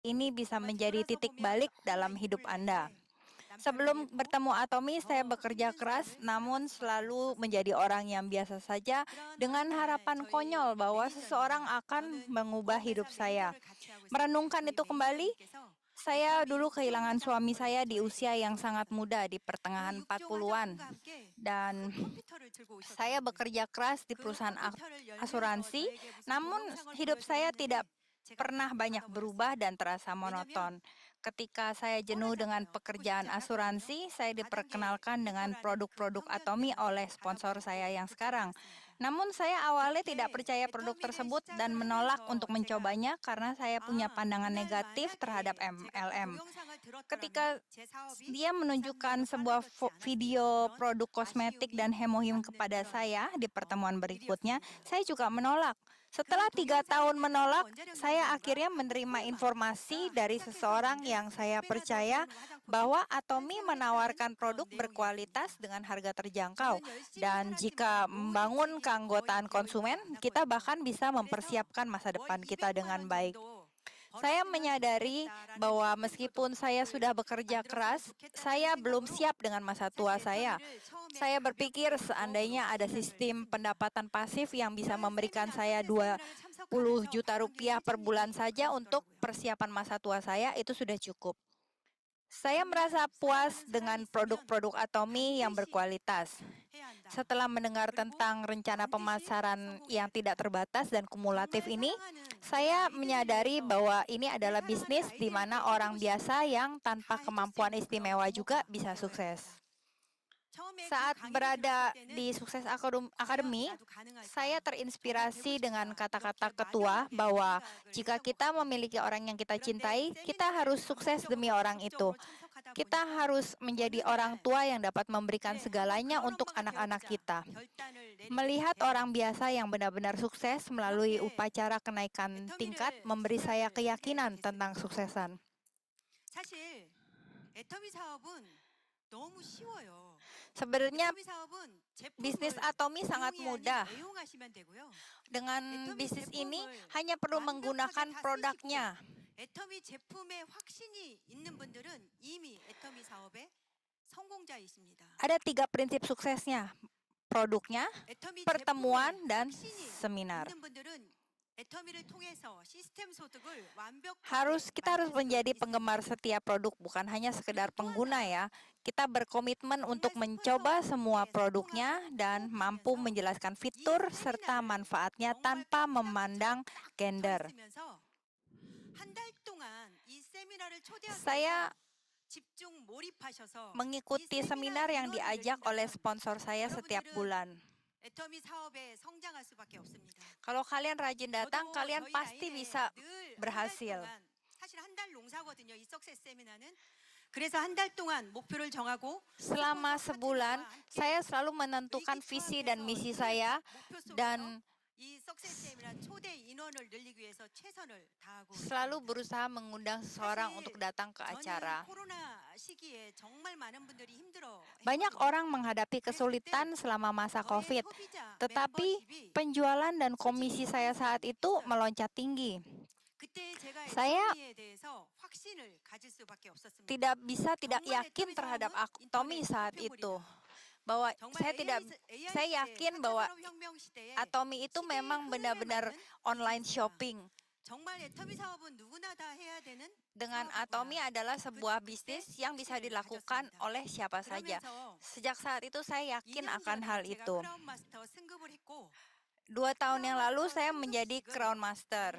ini bisa menjadi titik balik dalam hidup Anda. Sebelum bertemu Atomi, saya bekerja keras, namun selalu menjadi orang yang biasa saja dengan harapan konyol bahwa seseorang akan mengubah hidup saya. Merenungkan itu kembali, saya dulu kehilangan suami saya di usia yang sangat muda, di pertengahan 40-an. Dan saya bekerja keras di perusahaan asuransi, namun hidup saya tidak pernah banyak berubah dan terasa monoton. Ketika saya jenuh dengan pekerjaan asuransi, saya diperkenalkan dengan produk-produk Atomi oleh sponsor saya yang sekarang. Namun saya awalnya tidak percaya produk tersebut dan menolak untuk mencobanya karena saya punya pandangan negatif terhadap MLM. Ketika dia menunjukkan sebuah video produk kosmetik dan hemohim kepada saya di pertemuan berikutnya, saya juga menolak. Setelah 3 tahun menolak, saya akhirnya menerima informasi dari seseorang yang saya percaya bahwa Atomi menawarkan produk berkualitas dengan harga terjangkau. Dan jika membangun keanggotaan konsumen, kita bahkan bisa mempersiapkan masa depan kita dengan baik. Saya menyadari bahwa meskipun saya sudah bekerja keras, saya belum siap dengan masa tua saya. Saya berpikir seandainya ada sistem pendapatan pasif yang bisa memberikan saya 20 juta rupiah per bulan saja untuk persiapan masa tua saya, itu sudah cukup. Saya merasa puas dengan produk-produk Atomi yang berkualitas. Setelah mendengar tentang rencana pemasaran yang tidak terbatas dan kumulatif ini, saya menyadari bahwa ini adalah bisnis di mana orang biasa yang tanpa kemampuan istimewa juga bisa sukses. Saat berada di Sukses Academy, saya terinspirasi dengan kata-kata ketua bahwa jika kita memiliki orang yang kita cintai, kita harus sukses demi orang itu. Kita harus menjadi orang tua yang dapat memberikan segalanya untuk anak-anak kita. Melihat orang biasa yang benar-benar sukses melalui upacara kenaikan tingkat memberi saya keyakinan tentang suksesan. Sebenarnya bisnis Atomi sangat mudah. Dengan bisnis ini hanya perlu menggunakan produknya. Ada 3 prinsip suksesnya: produknya, pertemuan, dan seminar. Kita harus menjadi penggemar setiap produk, bukan hanya sekedar pengguna ya. Kita berkomitmen untuk mencoba semua produknya dan mampu menjelaskan fitur serta manfaatnya tanpa memandang gender. Saya mengikuti seminar yang diajak oleh sponsor saya setiap bulan. Kalau kalian rajin datang, kalian pasti bisa berhasil. Selama sebulan, saya selalu menentukan visi dan misi saya dan selalu berusaha mengundang seseorang untuk datang ke acara. Banyak orang menghadapi kesulitan selama masa COVID, tetapi penjualan dan komisi saya saat itu meloncat tinggi. Saya tidak yakin terhadap Atomi saat itu. Saya yakin bahwa Atomi itu memang benar-benar online shopping. Dengan Atomi adalah sebuah bisnis yang bisa dilakukan oleh siapa saja. Sejak saat itu saya yakin akan hal itu. 2 tahun yang lalu saya menjadi Crown Master.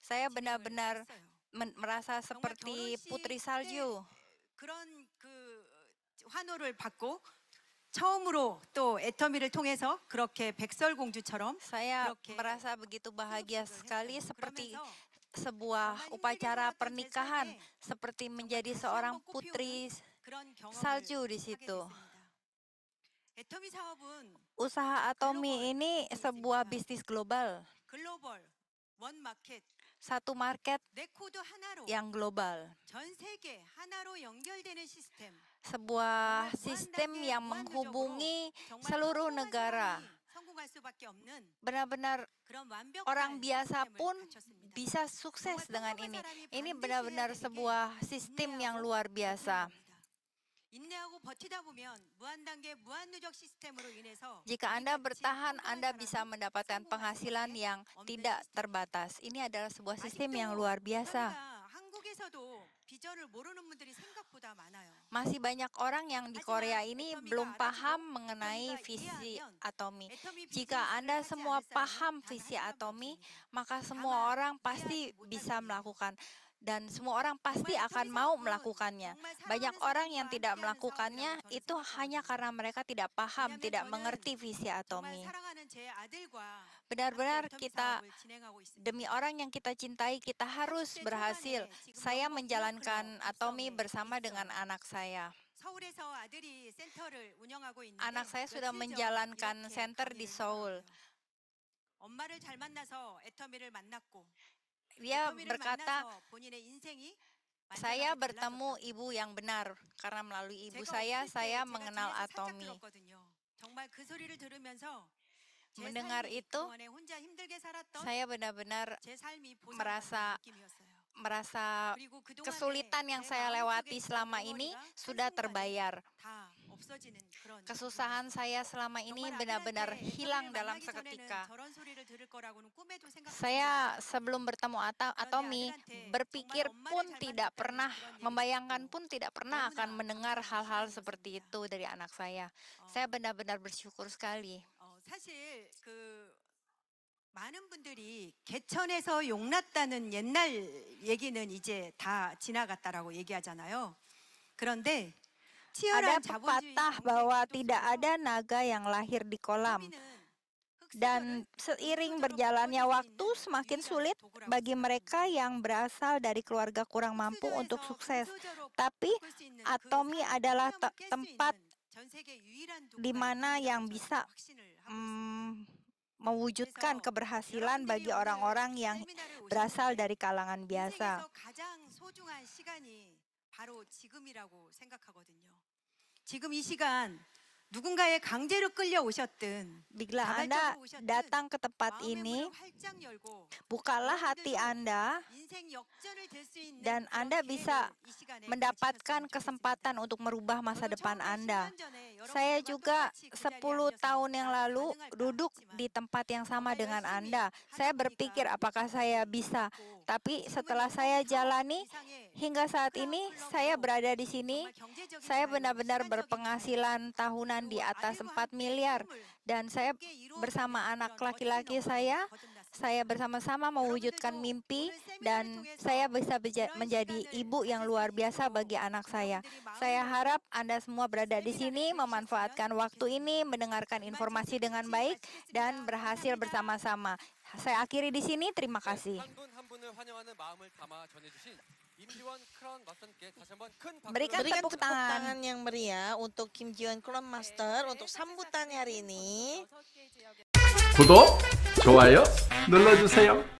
Saya benar-benar merasa seperti putri salju. Saya merasa begitu bahagia sekali, seperti sebuah upacara pernikahan, seperti menjadi seorang putri salju di situ. Usaha Atomi ini sebuah bisnis global. Satu market yang global. Sebuah sistem yang menghubungi seluruh negara. Benar-benar orang biasa pun bisa sukses dengan ini. Ini benar-benar sebuah sistem yang luar biasa. Jika Anda bertahan, Anda bisa mendapatkan penghasilan yang tidak terbatas. Ini adalah sebuah sistem yang luar biasa. Masih banyak orang yang di Korea ini belum paham mengenai visi atomi. Jika Anda semua paham visi atomi, maka semua orang pasti bisa melakukan. Dan semua orang pasti akan mau melakukannya. Banyak orang yang tidak melakukannya itu hanya karena mereka tidak paham, tidak mengerti visi atomi. Benar-benar kita, demi orang yang kita cintai, kita harus berhasil. Saya menjalankan atomi bersama dengan anak saya. Anak saya sudah menjalankan center di Seoul. Dia berkata, saya bertemu ibu yang benar, karena melalui ibu saya mengenal atomi. Mendengar itu, saya benar-benar merasa kesulitan yang saya lewati selama ini sudah terbayar. Kesusahan saya selama ini benar-benar hilang dalam seketika. Saya sebelum bertemu atomi berpikir pun tidak pernah, membayangkan pun tidak pernah akan mendengar hal-hal seperti itu dari anak saya. Saya benar-benar bersyukur sekali. 많은 분들이 개천에서 용났다는 옛날 얘기는 이제 다 지나갔다라고 얘기하잖아요. 그런데 ada pepatah bahwa tidak ada naga yang lahir di kolam. Dan seiring berjalannya waktu semakin sulit bagi mereka yang berasal dari keluarga kurang mampu untuk sukses. Tapi atomi adalah tempat di mana yang bisa mewujudkan keberhasilan bagi orang-orang yang berasal dari kalangan biasa. 지금 이 시간 누군가의 강제로 끌려오셨든 bila Anda datang ke tempat ini, bukalah hati Anda dan Anda bisa mendapatkan kesempatan untuk merubah masa depan Anda. Saya juga 10 tahun yang lalu duduk di tempat yang sama dengan Anda. Saya berpikir apakah saya bisa, tapi setelah saya jalani hingga saat ini saya berada di sini. Saya benar-benar berpenghasilan tahunan di atas 4 miliar dan saya bersama anak laki-laki saya bersama-sama mewujudkan mimpi dan saya bisa menjadi ibu yang luar biasa bagi anak saya. Saya harap Anda semua berada di sini, memanfaatkan waktu ini, mendengarkan informasi dengan baik dan berhasil bersama-sama. Saya akhiri di sini, terima kasih. Berikan tepuk tangan yang meriah untuk Kim Ji-won 클럽 마스터 untuk sambutannya hari ini. 구독, 좋아요 눌러주세요.